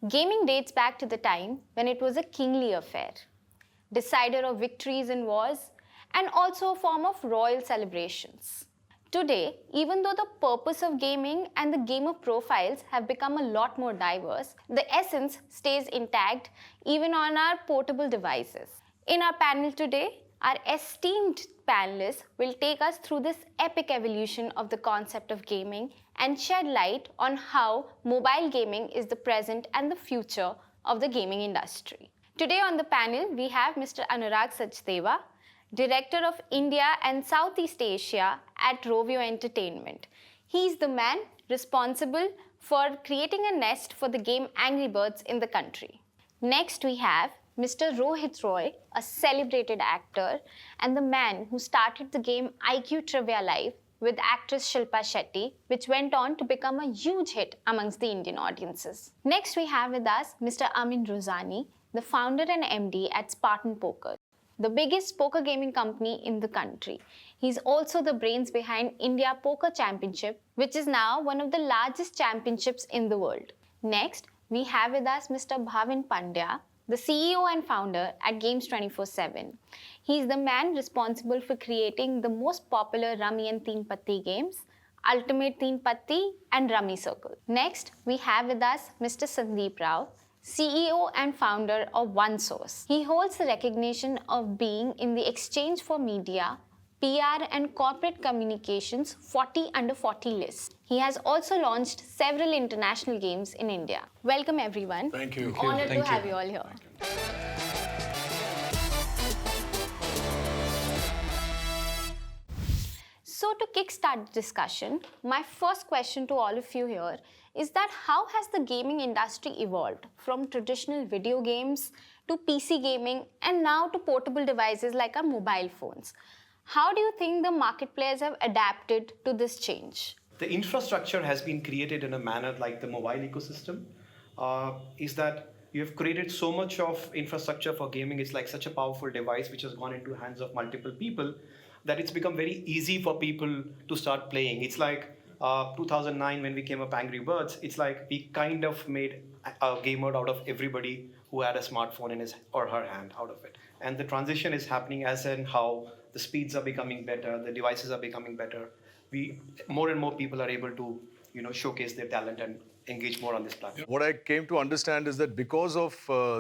Gaming dates back to the time when it was a kingly affair, decider of victories in wars, and also a form of royal celebrations. Today, even though the purpose of gaming and the gamer profiles have become a lot more diverse, the essence stays intact even on our portable devices. In our panel today, our esteemed panelists will take us through this epic evolution of the concept of gaming and shed light on how mobile gaming is the present and the future of the gaming industry. Today on the panel, we have Mr. Anurag Sachdeva, Director of India and Southeast Asia at Rovio Entertainment. He's the man responsible for creating a nest for the game Angry Birds in the country. Next, we have Mr. Rohit Roy, a celebrated actor and the man who started the game IQ Trivia Live with actress Shilpa Shetty, which went on to become a huge hit amongst the Indian audiences. Next, we have with us Mr. Amin Rozani, the founder and MD at Spartan Poker, the biggest poker gaming company in the country. He's also the brains behind India Poker Championship, which is now one of the largest championships in the world. Next, we have with us Mr. Bhavin Pandya, the CEO and founder at Games 24/7. He's the man responsible for creating the most popular Rummy and Teen Patti games, Ultimate Teen Patti and Rummy Circle. Next, we have with us Mr. Sandeep Rao, CEO and founder of OneSource. He holds the recognition of being in the Exchange for Media, PR and Corporate Communications 40 under 40 list. He has also launched several international games in India. Welcome everyone. Thank you. Honored to have you all here. So to kickstart the discussion, my first question to all of you here is that how has the gaming industry evolved from traditional video games to PC gaming and now to portable devices like our mobile phones? How do you think the market players have adapted to this change? The infrastructure has been created in a manner like the mobile ecosystem, is that you have created so much of infrastructure for gaming. It's like such a powerful device which has gone into hands of multiple people that it's become very easy for people to start playing. It's like 2009 when we came up Angry Birds, it's like we kind of made a gamer out of everybody who had a smartphone in his or her hand out of it. And the transition is happening as in how the speeds are becoming better, the devices are becoming better. More and more people are able to, showcase their talent and engage more on this platform. What I came to understand is that because of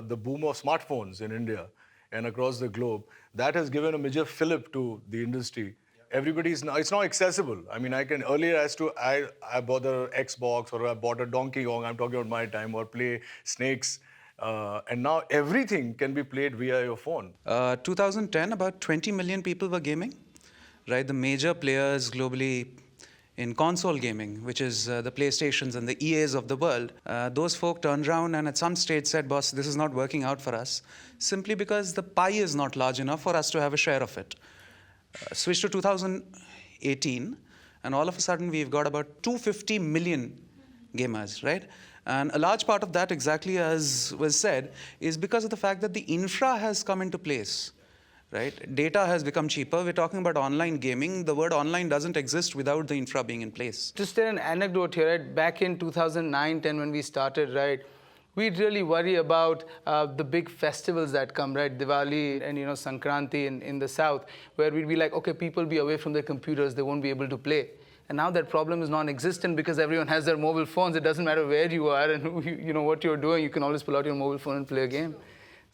the boom of smartphones in India and across the globe, that has given a major fillip to the industry. Everybody's now, it's now accessible. I mean, I bought an Xbox or I bought a Donkey Kong, I'm talking about my time, or play Snakes. And now everything can be played via your phone. 2010, about 20 million people were gaming, right? The major players globally in console gaming, which is the PlayStations and the EAs of the world, those folk turned around and at some stage said, boss, this is not working out for us, simply because the pie is not large enough for us to have a share of it. Switch to 2018, and all of a sudden we've got about 250 million gamers, right? And a large part of that, exactly as was said, is because of the fact that the infra has come into place, right? Data has become cheaper. We're talking about online gaming. The word online doesn't exist without the infra being in place. Just an anecdote here, right? Back in 2009-10 when we started, right, we'd really worry about the big festivals that come, right? Diwali and, Sankranti in the south, where we'd be like, okay, people be away from their computers, they won't be able to play. And now that problem is non-existent because everyone has their mobile phones. It doesn't matter where you are and what you're doing. You can always pull out your mobile phone and play a game.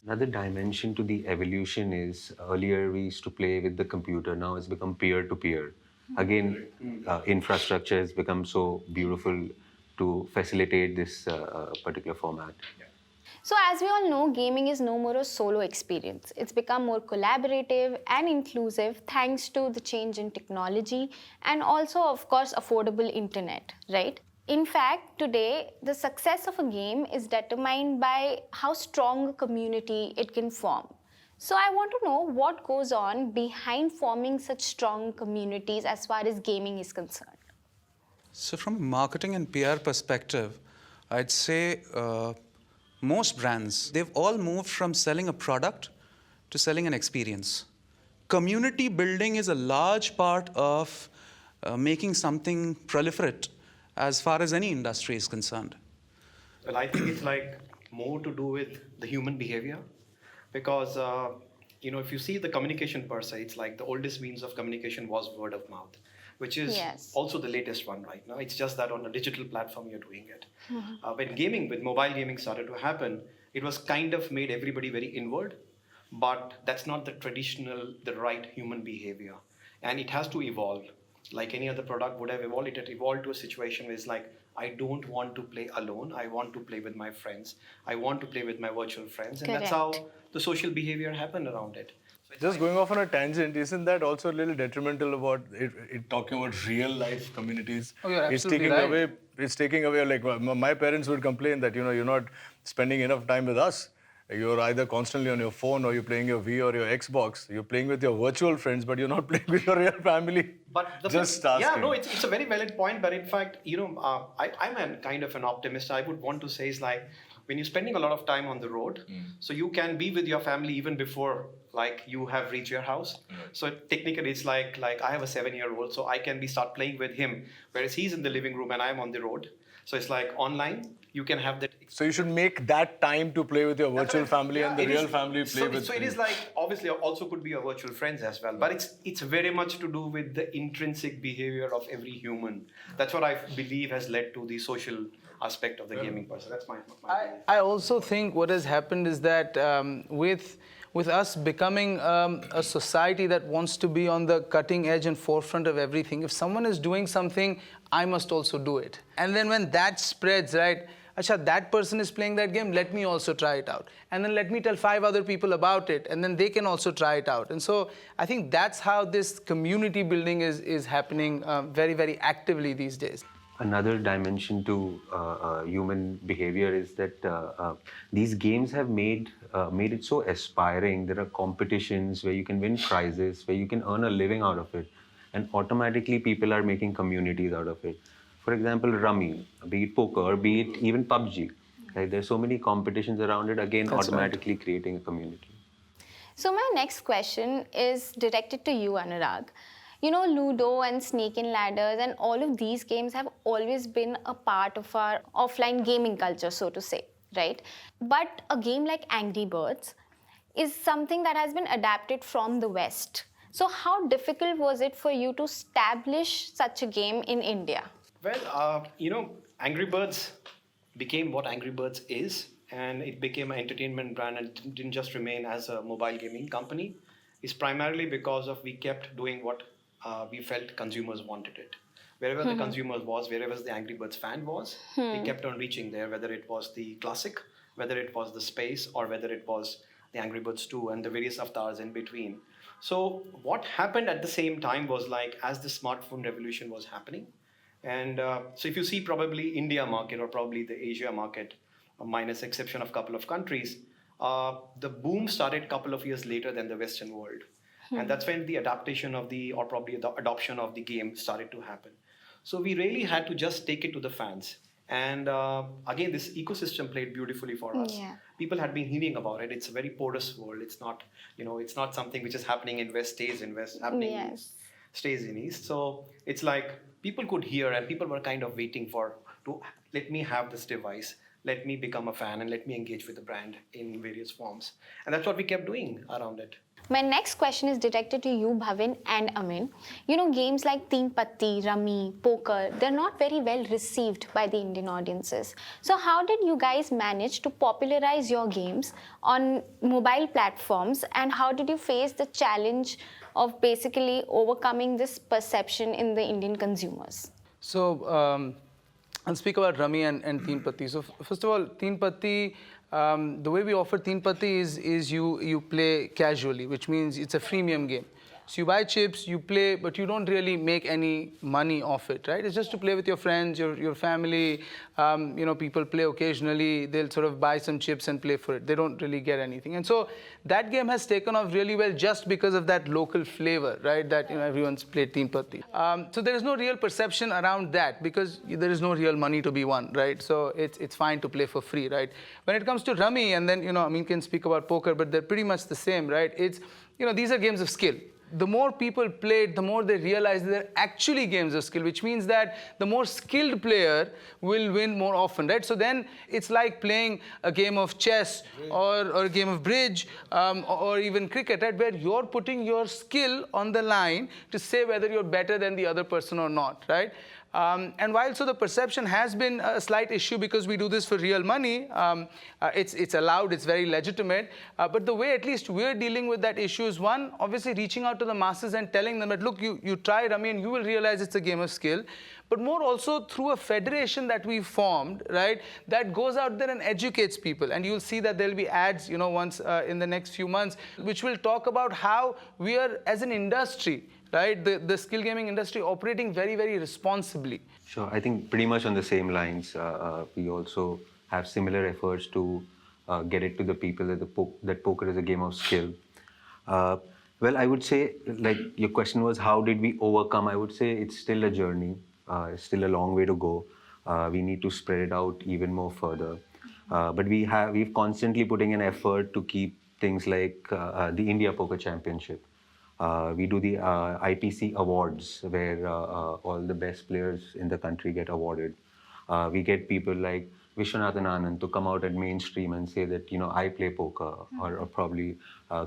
Another dimension to the evolution is earlier we used to play with the computer. Now it's become peer-to-peer. Again, infrastructure has become so beautiful to facilitate this particular format. So as we all know, gaming is no more a solo experience. It's become more collaborative and inclusive thanks to the change in technology and also, of course, affordable internet, right? In fact, today, the success of a game is determined by how strong a community it can form. So I want to know what goes on behind forming such strong communities as far as gaming is concerned. So from a marketing and PR perspective, I'd say most brands, they've all moved from selling a product to selling an experience. Community building is a large part of making something proliferate as far as any industry is concerned. Well, I think it's like more to do with the human behavior, because if you see the communication per se, it's like the oldest means of communication was word of mouth, which is Yes. also the latest one right now. It's just that on a digital platform you're doing it. When mobile gaming started to happen, it was kind of made everybody very inward, but that's not the right human behavior, and it has to evolve. Like any other product would have evolved, it had evolved to a situation where it's like, I don't want to play alone. I want to play with my friends. I want to play with my virtual friends, and that's how Correct. the social behavior happened around it. So it's Just like- going off on a tangent, isn't that also a little detrimental about it talking about real life communities? Oh, you're it's absolutely taking right. away. It's taking away. Like my parents would complain that you're not spending enough time with us. You're either constantly on your phone or you're playing your Wii or your Xbox. You're playing with your virtual friends, but you're not playing with your real family. But Just yeah, asking. no, it's a very valid point. But in fact, I'm a kind of an optimist. I would want to say is like, when you're spending a lot of time on the road, so you can be with your family even before like you have reached your house. So technically, it's like I have a 7-year-old, so I can start playing with him, whereas he's in the living room and I'm on the road. So it's like online, you can have that. So you should make that time to play with your virtual family and the it real is- family play with. So it is like, obviously also could be your virtual friends as well, but it's very much to do with the intrinsic behavior of every human. That's what I believe has led to the social aspect of the gaming person. That's my opinion. I also think what has happened is that with us becoming a society that wants to be on the cutting edge and forefront of everything, if someone is doing something, I must also do it. And then when that spreads, right, Acha, that person is playing that game, let me also try it out. And then let me tell 5 other people about it, and then they can also try it out. And so I think that's how this community building is happening very, very actively these days. Another dimension to human behavior is that these games have made it so aspiring. There are competitions where you can win prizes, where you can earn a living out of it, and automatically people are making communities out of it. For example, Rummy, be it poker, be it even PUBG. Right? There's so many competitions around it, again, That's right. automatically creating a community. So my next question is directed to you, Anurag. You know, Ludo and Snake and Ladders and all of these games have always been a part of our offline gaming culture, so to say, right? But a game like Angry Birds is something that has been adapted from the West. So how difficult was it for you to establish such a game in India? Well, Angry Birds became what Angry Birds is, and it became an entertainment brand and didn't just remain as a mobile gaming company. It's primarily because of we kept doing what we felt consumers wanted it. Wherever the consumer was, wherever the Angry Birds fan was, we kept on reaching there, whether it was the classic, whether it was the space, or whether it was the Angry Birds 2 and the various avatars in between. So what happened at the same time was like, as the smartphone revolution was happening, and so if you see probably India market or probably the Asia market, minus exception of a couple of countries, the boom started a couple of years later than the Western world. And that's when the adaptation of or probably the adoption of the game started to happen. So we really had to just take it to the fans. And again, this ecosystem played beautifully for us. Yeah. People had been hearing about it. It's a very porous world. It's not, it's not something which is happening in West, stays in West, happening in Yes. East, stays in East. So it's like people could hear and people were kind of waiting to let me have this device, let me become a fan, and let me engage with the brand in various forms. And that's what we kept doing around it. My next question is directed to you, Bhavin and Amin. You know, games like Teen Patti, Rummy, Poker, they're not very well received by the Indian audiences. So how did you guys manage to popularize your games on mobile platforms, and how did you face the challenge of basically overcoming this perception in the Indian consumers? So I'll speak about Rummy and Teen Patti. So first of all, Teen Patti, the way we offer Teen Patti is you play casually, which means it's a freemium game. So you buy chips, you play, but you don't really make any money off it, right? It's just to play with your friends, your family. People play occasionally. They'll sort of buy some chips and play for it. They don't really get anything. And so that game has taken off really well just because of that local flavor, right? That everyone's played Teen Patti. So there is no real perception around that because there is no real money to be won, right? So it's fine to play for free, right? When it comes to Rummy, and then Amin can speak about poker, but they're pretty much the same, right? These are games of skill. the more people play it, the more they realize that they're actually games of skill, which means that the more skilled player will win more often, right? So then it's like playing a game of chess or a game of bridge or even cricket, right? Where you're putting your skill on the line to say whether you're better than the other person or not, right? And while so the perception has been a slight issue because we do this for real money, it's allowed, it's very legitimate. But the way at least we're dealing with that issue is one, obviously reaching out to the masses and telling them that, look, you try Rummy and you will realize it's a game of skill. But more also through a federation that we formed, right, that goes out there and educates people. And you'll see that there'll be ads, once in the next few months, which will talk about how we are, as an industry, right, the skill gaming industry operating very, very responsibly. Sure, I think pretty much on the same lines. We also have similar efforts to get it to the people that poker is a game of skill. Well, I would say, like your question was, how did we overcome? I would say it's still a journey. It's still a long way to go. We need to spread it out even more further. But we've constantly putting an effort to keep things like the India Poker Championship. We do the IPC awards where all the best players in the country get awarded. We get people like Vishwanathan Anand to come out at mainstream and say that, I play poker, or probably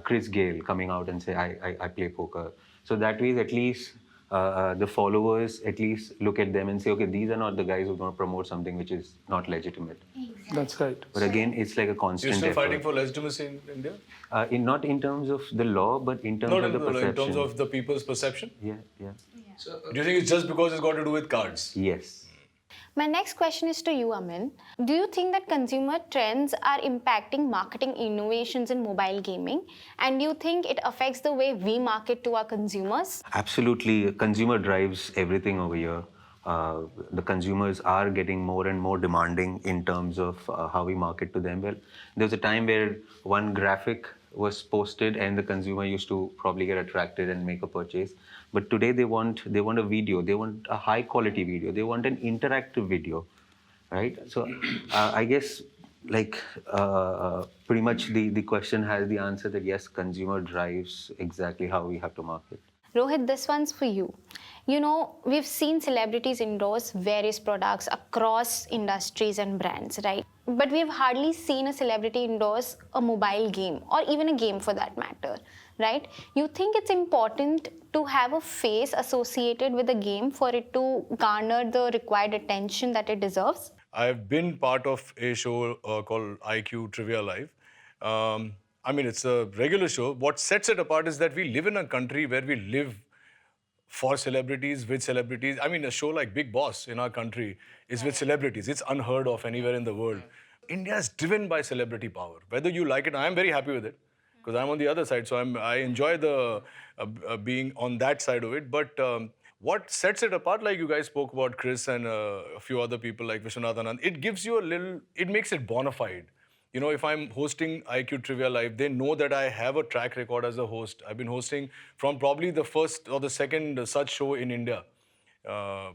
Chris Gale coming out and say, I play poker. So that way, at least the followers at least look at them and say, okay, these are not the guys who are going to promote something which is not legitimate. That's right. But again, it's like a constant You're still effort. fighting for legitimacy in India? Not in terms of the law, but in terms No, of the perception. in terms of the people's perception? Yeah. Do you think it's just because it's got to do with cards? Yes. My next question is to you, Amin. Do you think that consumer trends are impacting marketing innovations in mobile gaming? And do you think it affects the way we market to our consumers? Absolutely. Consumer drives everything over here. The consumers are getting more and more demanding in terms of how we market to them. Well, there was a time where one graphic was posted and the consumer used to probably get attracted and make a purchase. But today they want a video. They want a high quality video. They want an interactive video, right? So I guess pretty much the question has the answer that yes, consumer drives exactly how we have to market. Rohit, this one's for you. We've seen celebrities endorse various products across industries and brands, right? But we've hardly seen a celebrity endorse a mobile game or even a game for that matter, right? You think it's important to have a face associated with a game for it to garner the required attention that it deserves? I've been part of a show called IQ Trivia Live. It's a regular show. What sets it apart is that we live in a country where we live for celebrities, with celebrities. A show like Big Boss in our country is with celebrities. It's unheard of anywhere in the world. India is driven by celebrity power. Whether you like it, I'm very happy with it because I'm on the other side. So I enjoy the being on that side of it. But what sets it apart, like you guys spoke about Chris and a few other people like Vishwanathan Anand, it gives you it makes it bona fide. If I'm hosting IQ Trivia Live, they know that I have a track record as a host. I've been hosting from probably the first or the second such show in India.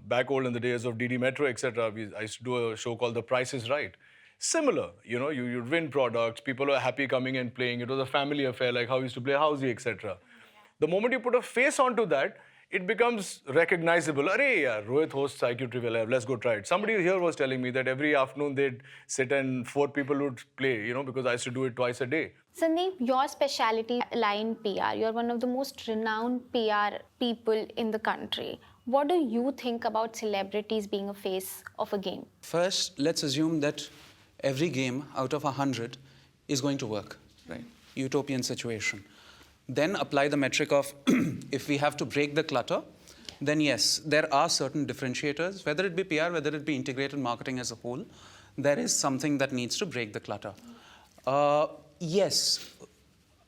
Back old in the days of DD Metro, etc. I used to do a show called The Price is Right. Similar, you'd win products, people are happy coming and playing. It was a family affair, like how we used to play housey, etc. The moment you put a face onto that, it becomes recognizable. Arey, yeah, Rohit hosts IQ Trivia Live, let's go try it. Somebody here was telling me that every afternoon they'd sit and 4 people would play, because I used to do it twice a day. Sandeep, your specialty lie in PR. You're one of the most renowned PR people in the country. What do you think about celebrities being a face of a game? First, let's assume that every game out of 100 is going to work, right? Utopian situation. Then apply the metric of if we have to break the clutter, then yes, there are certain differentiators, whether it be PR, whether it be integrated marketing as a whole, there is something that needs to break the clutter. Yes,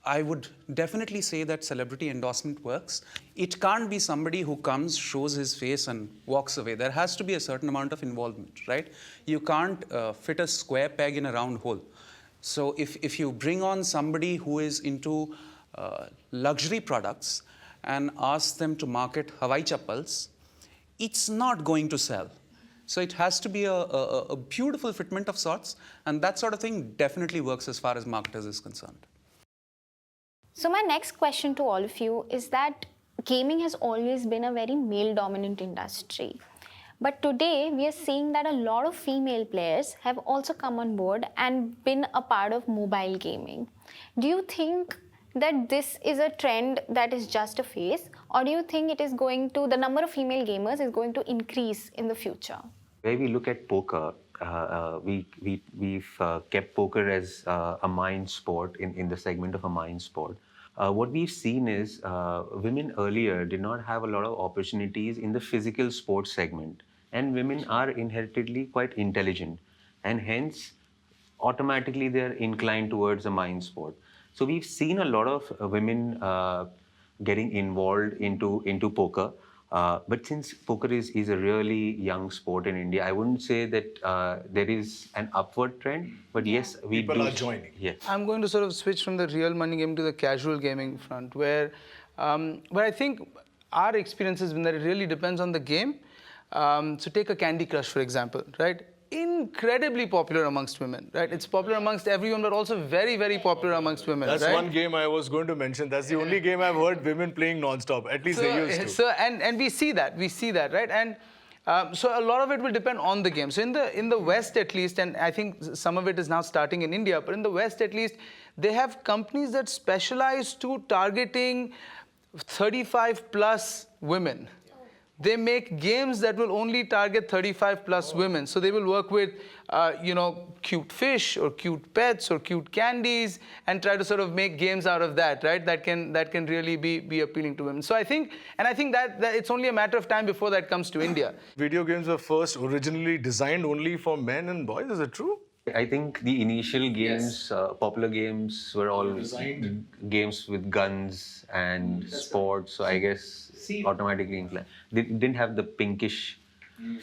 I would definitely say that celebrity endorsement works. It can't be somebody who comes, shows his face and walks away. There has to be a certain amount of involvement, right? You can't fit a square peg in a round hole. So if you bring on somebody who is into luxury products and ask them to market Hawaii chappals, it's not going to sell. So it has to be a beautiful fitment of sorts, and that sort of thing definitely works as far as marketers is concerned. So, my next question to all of you is that gaming has always been a very male dominant industry. But today, we are seeing that a lot of female players have also come on board and been a part of mobile gaming. Do you think that this is a trend that is just a phase, or do you think it is going to, the number of female gamers is going to increase in the future? Where we look at poker, we've kept poker as a mind sport in the segment of a mind sport. What we've seen is women earlier did not have a lot of opportunities in the physical sports segment, and women are inherently quite intelligent, and hence automatically they're inclined towards a mind sport. So we've seen a lot of women getting involved into poker. But since poker is a really young sport in India, I wouldn't say that there is an upward trend. But yes, People are joining. Yes. I'm going to sort of switch from the real money game to the casual gaming front, where I think our experience has been that it really depends on the game. So take a Candy Crush, for example, right? Incredibly popular amongst women, right? It's popular amongst everyone, but also very, very popular amongst women. That's right? one game I was going to mention. That's the only game I've heard women playing non-stop. At least they used to. So and we see that, right? And so a lot of it will depend on the game. So in the West at least, and I think some of it is now starting in India, but in the West at least, they have companies that specialize to targeting 35 plus women. They make games that will only target 35 plus women. So they will work with, cute fish or cute pets or cute candies and try to sort of make games out of that, right? That can really be appealing to women. So I think that it's only a matter of time before that comes to India. Video games were first originally designed only for men and boys. Is it true? I think the initial games, popular games, were all games with guns and sports. So I guess automatically inclined. They didn't have the pinkish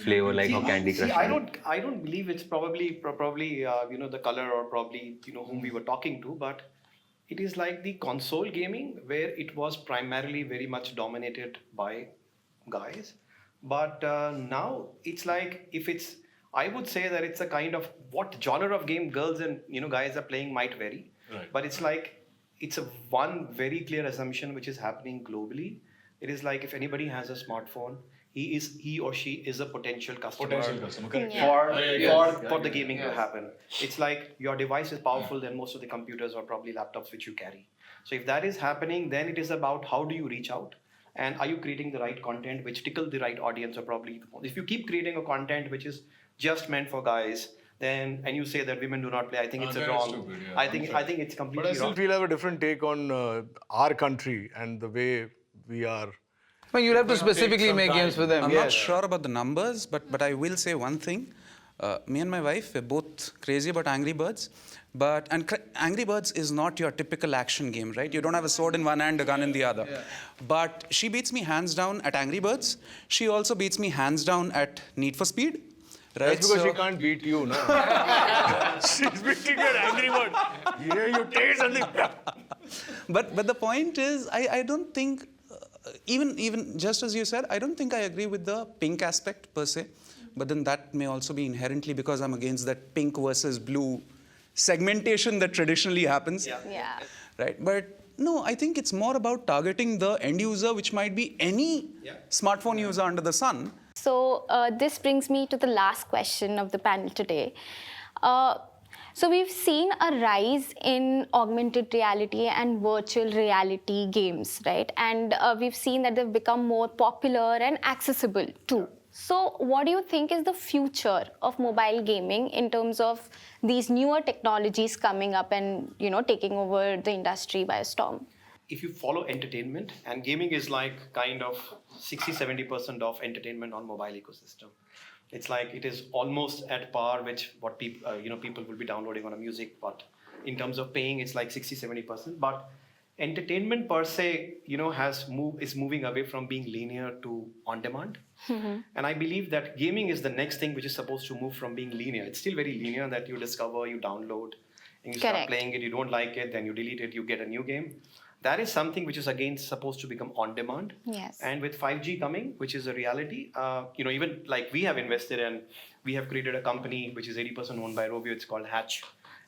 flavor like how Candy Crush. I don't believe it's probably the color or probably whom we were talking to, but it is like the console gaming where it was primarily very much dominated by guys, but now it's like I would say that it's a kind of what genre of game girls and guys are playing might vary, but it's like it's a one very clear assumption which is happening globally. It is like if anybody has a smartphone, he or she is a potential customer, correct. for the gaming to happen. It's like your device is powerful than most of the computers or probably laptops which you carry. So if that is happening, then it is about how do you reach out, and are you creating the right content which tickle the right audience, or probably if you keep creating a content which is just meant for guys, then and you say that women do not play, I think it's wrong. Stupid, yeah. I think it's completely But I still wrong. feel I have a different take on our country and the way we are. Well, you'll have to specifically make games for them. I'm yes. not sure about the numbers, but I will say one thing. Me and my wife, we're both crazy about Angry Birds. Angry Birds is not your typical action game, right? You don't have a sword in one hand, a gun in the other. Yeah. But she beats me hands down at Angry Birds. She also beats me hands down at Need for Speed. Right? That's because she can't beat you, no? She's beating your Angry Bird. Yeah, you take something. But the point is, I don't think, even just as you said, I don't think I agree with the pink aspect per se. But then that may also be inherently because I'm against that pink versus blue segmentation that traditionally happens. Yeah. Right? But no, I think it's more about targeting the end user, which might be any smartphone user under the sun. So this brings me to the last question of the panel today. So we've seen a rise in augmented reality and virtual reality games, right? And we've seen that they've become more popular and accessible too. So what do you think is the future of mobile gaming in terms of these newer technologies coming up and taking over the industry by a storm? If you follow entertainment, and gaming is like kind of 60-70% of entertainment on mobile ecosystem. It's like it is almost at par with what people will be downloading on a music, but in terms of paying, it's like 60-70%. But entertainment per se, is moving away from being linear to on demand. Mm-hmm. And I believe that gaming is the next thing which is supposed to move from being linear. It's still very linear that you discover, you download, and you start playing it. You don't like it, then you delete it, you get a new game. That is something which is again supposed to become on demand. Yes. And with 5G coming, which is a reality, even like we have invested and we have created a company which is 80% owned by Rovio. It's called Hatch.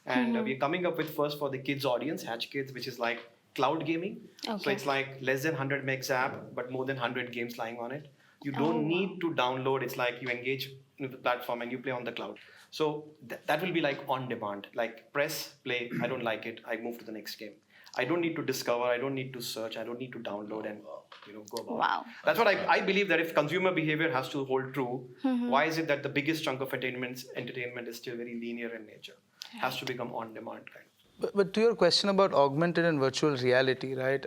And we're coming up with first for the kids audience, Hatch Kids, which is like cloud gaming. So Okay. it's like less than 100 megs app, but more than 100 games lying on it. You don't Oh, need to download. It's like you engage with the platform and you play on the cloud. So that will be like on demand. Like press play. I don't like it. I move to the next game. I don't need to discover. I don't need to search. I don't need to download and go about. Wow. That's what I believe, that if consumer behavior has to hold true, Mm-hmm. why is it that the biggest chunk of entertainment is still very linear in nature? Has to become on demand kind of. But to your question about augmented and virtual reality, right?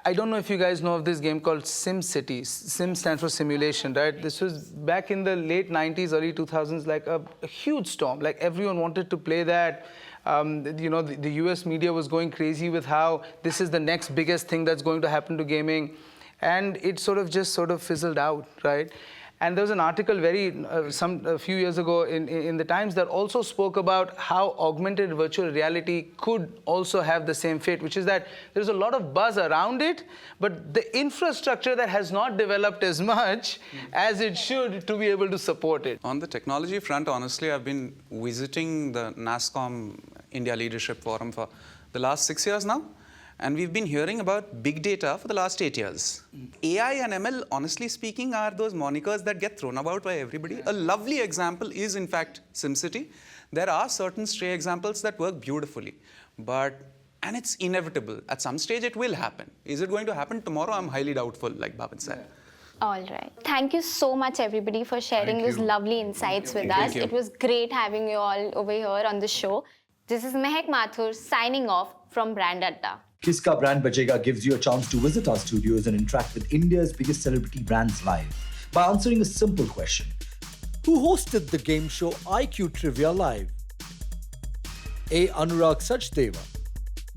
I don't know if you guys know of this game called SimCity. Sim stands for simulation, right? This was back in the late 90s, early 2000s, like a huge storm. Like everyone wanted to play that. The US media was going crazy with how this is the next biggest thing that's going to happen to gaming. And it sort of fizzled out, right? And there was an article a few years ago in the Times that also spoke about how augmented virtual reality could also have the same fate, which is that there's a lot of buzz around it, but the infrastructure that has not developed as much as it should to be able to support it. On the technology front, honestly, I've been visiting the NASSCOM India Leadership Forum for the last 6 years now. And we've been hearing about big data for the last 8 years. AI and ML, honestly speaking, are those monikers that get thrown about by everybody. A lovely example is, in fact, SimCity. There are certain stray examples that work beautifully. And it's inevitable. At some stage, it will happen. Is it going to happen tomorrow? I'm highly doubtful, like Bhavan said. All right. Thank you so much, everybody, for sharing those lovely insights with us. you. It was great having you all over here on the show. This is Mehak Mathur signing off from Brand Adda. Kiska Brand Bajega gives you a chance to visit our studios and interact with India's biggest celebrity brands live by answering a simple question. Who hosted the game show IQ Trivia Live? A. Anurag Sachdeva,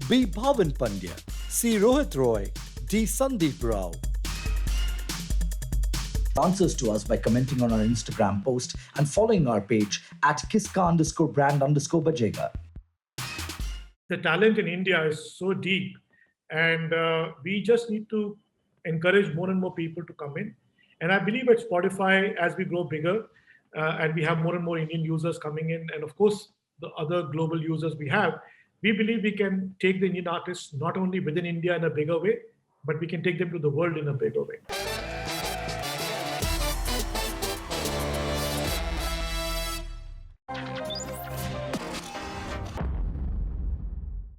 B. Bhavan Pandya, C. Rohit Roy, D. Sandeep Rao. Answers to us by commenting on our Instagram post and following our page at Kiska_brand_Bajega. The talent in India is so deep, and we just need to encourage more and more people to come in. And I believe at Spotify, as we grow bigger and we have more and more Indian users coming in, and of course the other global users we have, we believe we can take the Indian artists not only within India in a bigger way, but we can take them to the world in a bigger way.